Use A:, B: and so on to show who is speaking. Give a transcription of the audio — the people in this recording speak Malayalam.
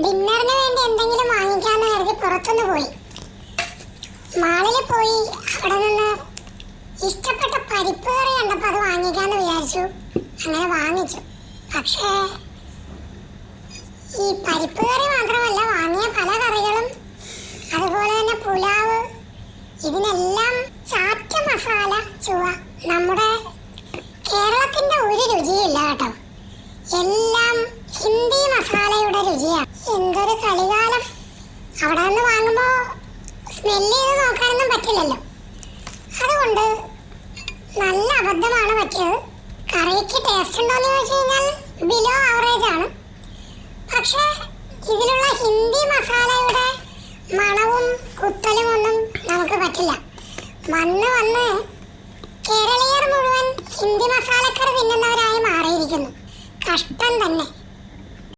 A: ഡിന്നറിന് വേണ്ടി എന്തെങ്കിലും വാങ്ങിക്കാന്ന് കരുതി പുറത്തുനിന്ന് പോയി. മാളിൽ പോയി അവിടെ നിന്ന് ഇഷ്ടപ്പെട്ട പരിപ്പ് കറി കണ്ടപ്പോൾ അത് വാങ്ങിക്കാന്ന് വിചാരിച്ചു. അങ്ങനെ വാങ്ങിച്ചു. പക്ഷേ ഈ പരിപ്പ് കറി മാത്രമല്ല, വാങ്ങിയ പല കറികളും അതുപോലെ തന്നെ പുലാവ്, ഇതിനെല്ലാം ചാറ്റ് മസാല ചുവ. നമ്മുടെ കേരളത്തിന്റെ ഒരു രുചിയില്ല കേട്ടോ, എല്ലാം ഹിന്ദി മസാലയുടെ രുചിയാണ്. എന്തൊരു കളികാലം! അവിടെ നിന്ന് വാങ്ങുമ്പോ സ്മെല്ല് ചെയ്ത് നോക്കാനൊന്നും പറ്റില്ലല്ലോ. അതുകൊണ്ട് നല്ല അബദ്ധമാണ് പറ്റിയത്. കറിക്ക് ടേസ്റ്റ് ഉണ്ടോയെന്ന് ചോദിച്ചു കഴിഞ്ഞാൽ ബിലോ ആവറേജ് ആണ്. പക്ഷേ ഇതിലുള്ള ഹിന്ദി മസാലയുടെ മണവും കുത്തലും ഒന്നും നമുക്ക് പറ്റില്ല. വന്ന് കേരളീയർ മുഴുവൻ ഹിന്ദി മസാലക്കറി തിന്നുന്നവരായി മാറിയിരിക്കുന്നു. കഷ്ടം തന്നെ.